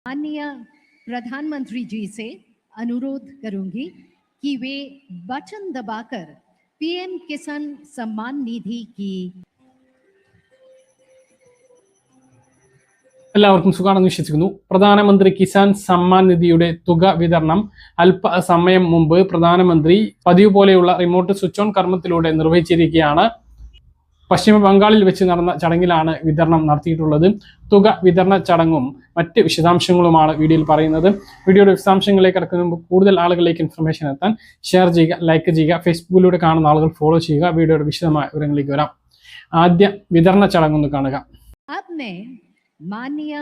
माननीय प्रधानमंत्री जी से अनुरोध करूंगी कि वे बटन दबाकर पीएम किसान सम्मान निधि की എല്ലാവർക്കും സുഖാണെന്ന് വിശ്വസിക്കുന്നു. പ്രധാനമന്ത്രി കിസാൻ സമ്മാൻ നിധിയുടെ തുക വിതരണം അല്പസമയം മുമ്പ് പ്രധാനമന്ത്രി പതിവ് പോലെയുള്ള റിമോട്ട് സ്വിച്ച് ഓൺ കർമ്മത്തിലൂടെ നിർവഹിച്ചിരിക്കുകയാണ്. പശ്ചിമ ബംഗാളിൽ വെച്ച് നടന്ന ചടങ്ങിലാണ് വിതരണം നടത്തിയിട്ടുള്ളത്. തുക വിതരണ ചടങ്ങും മറ്റ് വിശദാംശങ്ങളുമാണ് വീഡിയോയിൽ പറയുന്നത്. വീഡിയോയുടെ വിശദാംശങ്ങളിലേക്ക് കടക്കുന്ന മുമ്പ് കൂടുതൽ ആളുകളിലേക്ക് ഇൻഫർമേഷൻ എത്താൻ ഷെയർ ചെയ്യുക, ലൈക്ക് ചെയ്യുക, ഫേസ്ബുക്കിലൂടെ കാണുന്ന ആളുകൾ ഫോളോ ചെയ്യുക. വീഡിയോയുടെ വിശദമായ വിവരങ്ങളിലേക്ക് വരാം. ആദ്യ വിതരണ ചടങ്ങൊന്ന് കാണുക. माननीय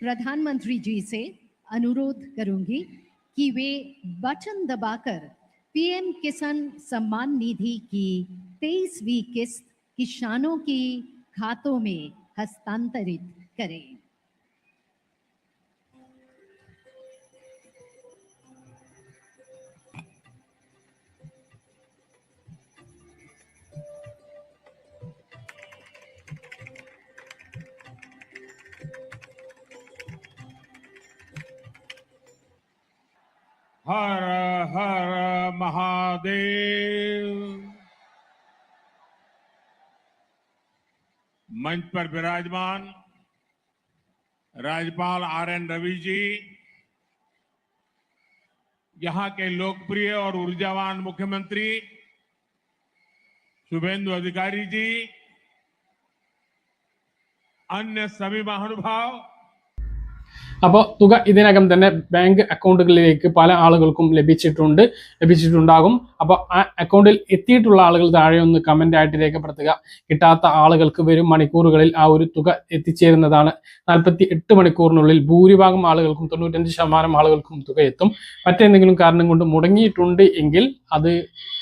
प्रधानमंत्री जी से अनुरोध करूंगी कि वे बटन दबाकर पीएम किसान सम्मान निधि की 23वीं किस्त किसानों की खातों में हस्तांतरित करें। हर हर महादेव। मंच पर विराजमान राज्यपाल आर.एन. रवि जी, यहां के लोकप्रिय और ऊर्जावान मुख्यमंत्री शुभेंदु अधिकारी जी, अन्य सभी महानुभाव, അപ്പോൾ തുക ഇതിനകം തന്നെ ബാങ്ക് അക്കൗണ്ടുകളിലേക്ക് പല ആളുകൾക്കും ലഭിച്ചിട്ടുണ്ടാകും. അപ്പോൾ ആ അക്കൗണ്ടിൽ എത്തിയിട്ടുള്ള ആളുകൾ താഴെ ഒന്ന് കമന്റ് ആയിട്ട് രേഖപ്പെടുത്തുക. കിട്ടാത്ത ആളുകൾക്ക് വരും മണിക്കൂറുകളിൽ ആ ഒരു തുക എത്തിച്ചേരുന്നതാണ്. 48 മണിക്കൂറിനുള്ളിൽ ഭൂരിഭാഗം ആളുകൾക്കും 95% ആളുകൾക്കും തുക എത്തും. മറ്റെന്തെങ്കിലും കാരണം കൊണ്ട് മുടങ്ങിയിട്ടുണ്ട് എങ്കിൽ അത്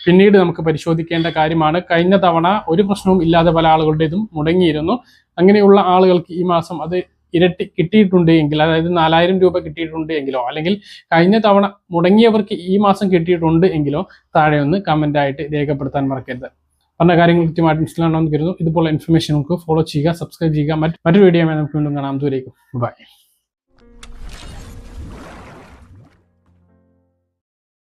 പിന്നീട് നമുക്ക് പരിശോധിക്കേണ്ട കാര്യമാണ്. കഴിഞ്ഞ തവണ ഒരു പ്രശ്നവും ഇല്ലാതെ പല ആളുകളുടേതും മുടങ്ങിയിരുന്നു. അങ്ങനെയുള്ള ആളുകൾക്ക് ഈ മാസം അത് ഇരട്ടി കിട്ടിയിട്ടുണ്ട് എങ്കിൽ, അതായത് 4000 രൂപ കിട്ടിയിട്ടുണ്ട് എങ്കിലോ, അല്ലെങ്കിൽ കഴിഞ്ഞ തവണ മുടങ്ങിയവർക്ക് ഈ മാസം കിട്ടിയിട്ടുണ്ട് എങ്കിലോ താഴെ ഒന്ന് കമന്റ് ആയിട്ട് രേഖപ്പെടുത്താൻ മറക്കരുത്. പറഞ്ഞ കാര്യങ്ങൾ കൃത്യമായിട്ട് മനസ്സിലാണെന്ന് കരുതുന്നു. ഇതുപോലെ ഇൻഫർമേഷൻ നമുക്ക് ഫോളോ ചെയ്യുക, സബ്സ്ക്രൈബ് ചെയ്യുക. മറ്റൊരു വീഡിയോ നമുക്ക് വീണ്ടും കാണാം. ദൂരേക്കും ബൈ.